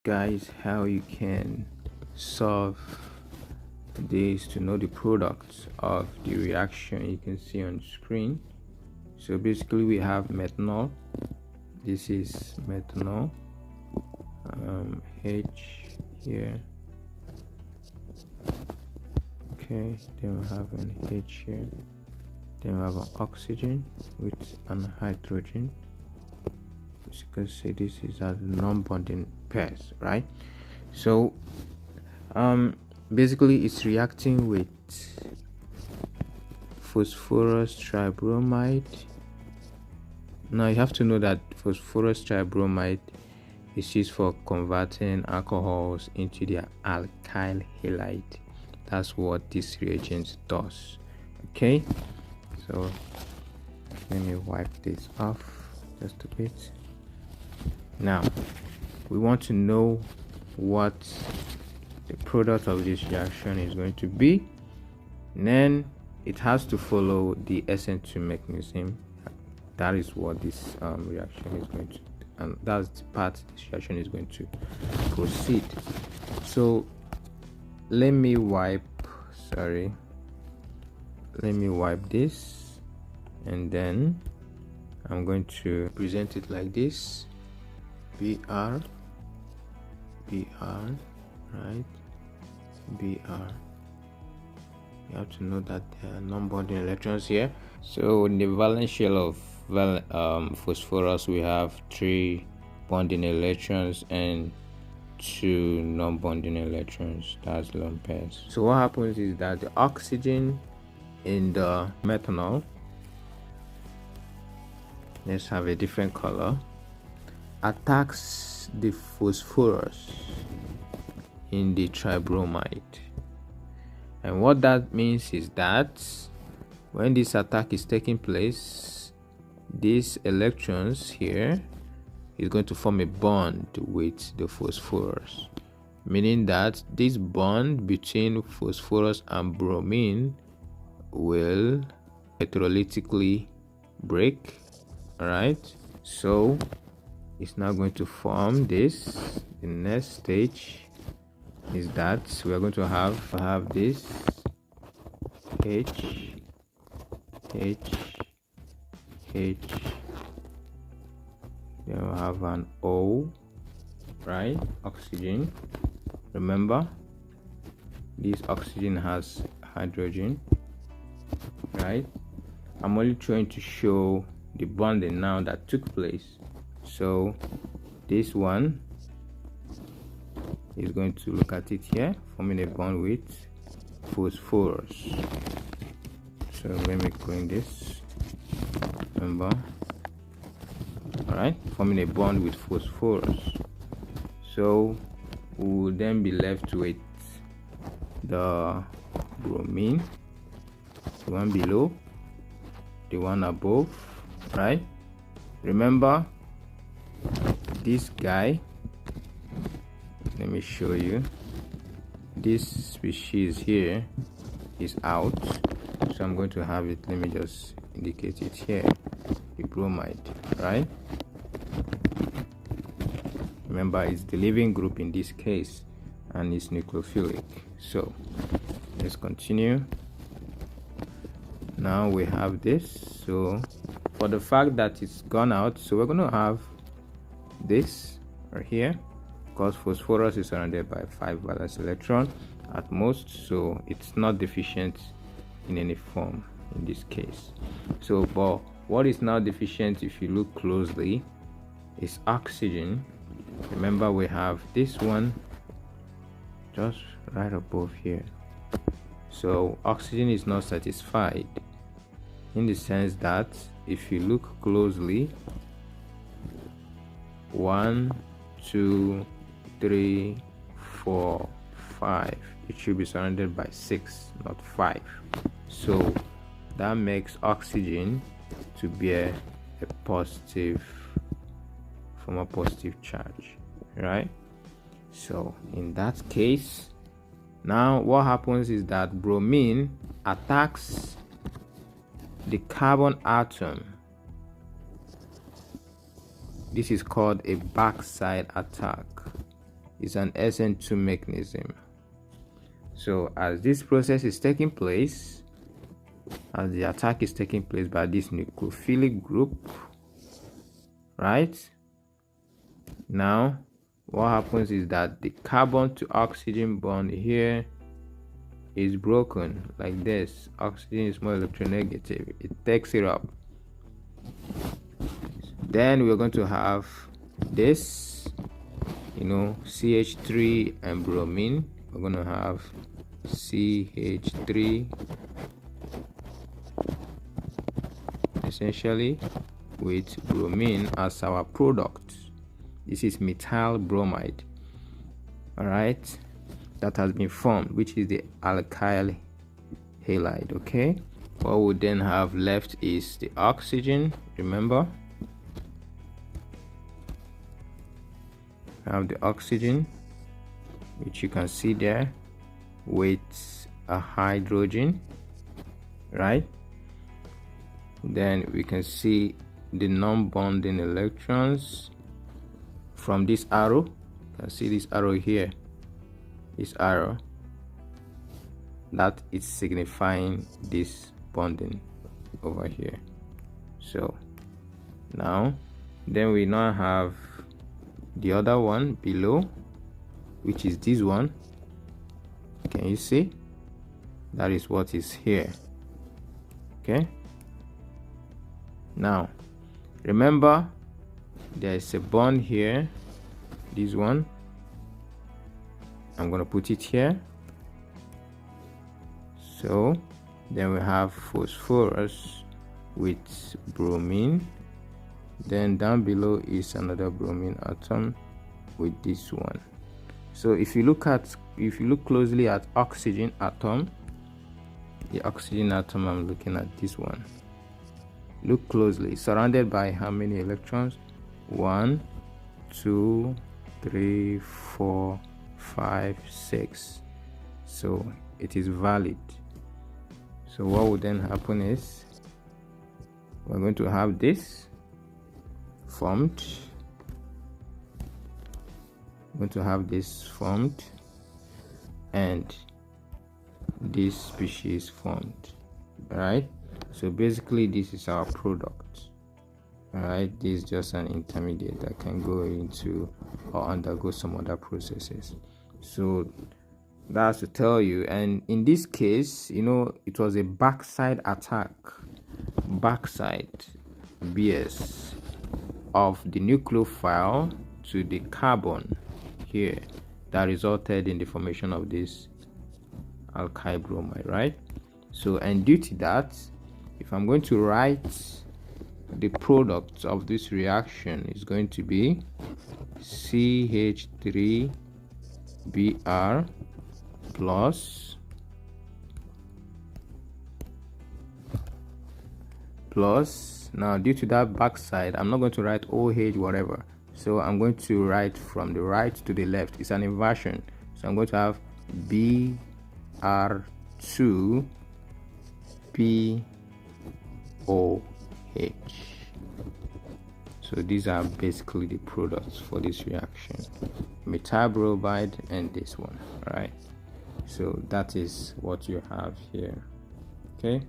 guys how you can solve this to know the products of the reaction you can see on the screen. So basically we have methanol. This is methanol, H here, okay, then we have an H here, then we have an oxygen with an hydrogen. As you can see, this is a non-bonding pairs, right? So basically it's reacting with phosphorus tribromide. Now you have to know that phosphorus tribromide is used for converting alcohols into their alkyl halide. That's what this reagent does. Okay, so let me wipe this off just a bit. Now we want to know what the product of this reaction is going to be, and then it has to follow the SN2 mechanism. That is what this reaction is going to, and that's the part this reaction is going to proceed. So let me wipe this, and then I'm going to present it like this: Br, right? Br. You have to know that there are non-bonding electrons here. So in the valence shell of phosphorus, we have 3 bonding electrons and 2 non-bonding electrons. That's lone pairs. So what happens is that the oxygen in the methanol, let's have a different color, attacks the phosphorus in the tribromide. And what that means is that when this attack is taking place, these electrons here is going to form a bond with the phosphorus, meaning that this bond between phosphorus and bromine will electrolytically break. All right, so it's now going to form this. The next stage is that we are going to have this H, then we'll have an O, right? Oxygen. Remember, this oxygen has hydrogen, right? I'm only trying to show the bonding now that took place. So this one is going to look at it here, forming a bond with phosphorus. So let me clean this. Remember, all right, forming a bond with phosphorus. So we will then be left with the bromine, the one below, the one above, right? Remember, this guy, let me show you, this species here is out, so I'm going to have it, let me just indicate it here, the bromide, right? Remember, it's the living group in this case, and it's nucleophilic. So let's continue. Now we have this. So for the fact that it's gone out, so we're going to have this right here, because phosphorus is surrounded by 5 valence electrons at most, so it's not deficient in any form in this case. So but what is now deficient, if you look closely, is oxygen. Remember, we have this one just right above here. So oxygen is not satisfied, in the sense that if you look closely, 1, 2, 3, 4, 5, it should be surrounded by 6, not 5. So that makes oxygen to bear a positive, from a positive charge, right? So in that case, now what happens is that bromine attacks the carbon atom. This is called a backside attack. is an SN2 mechanism. So as this process is taking place, as the attack is taking place by this nucleophilic group, right, now what happens is that the carbon to oxygen bond here is broken like this. Oxygen is more electronegative, it takes it up. Then we're going to have this, CH3 and bromine. We're going to have CH3 essentially with bromine as our product. This is methyl bromide, all right, that has been formed, which is the alkyl halide. Okay, what we then have left is the oxygen. Remember, I have the oxygen, which you can see there, with a hydrogen, right? Then we can see the non-bonding electrons from this arrow. You can see this arrow here, this arrow, that is signifying this bonding over here. So now then we now have the other one below, which is this one. Can you see? That is what is here. Okay, now remember there is a bond here, this one. I'm going to put it here. So then we have phosphorus with bromine. Then down below is another bromine atom with this one. So if you look closely at oxygen atom, the oxygen atom, I'm looking at this one. Look closely. Surrounded by how many electrons? 1, 2, 3, 4, 5, 6. So it is valid. So what would then happen is we're going to have this formed. We're going to have this formed and this species formed. All right, so basically this is our product. All right, this is just an intermediate that can go into or undergo some other processes. So that's to tell you. And in this case, it was a backside attack, backside BS of the nucleophile to the carbon here that resulted in the formation of this alkyl bromide, right? So, and due to that, if I'm going to write the product of this reaction, is going to be CH3Br plus, now due to that backside, I'm not going to write OH whatever, so I'm going to write from the right to the left. It's an inversion, so I'm going to have Br2 POH. So these are basically the products for this reaction, methyl bromide and this one. All right, so that is what you have here. Okay.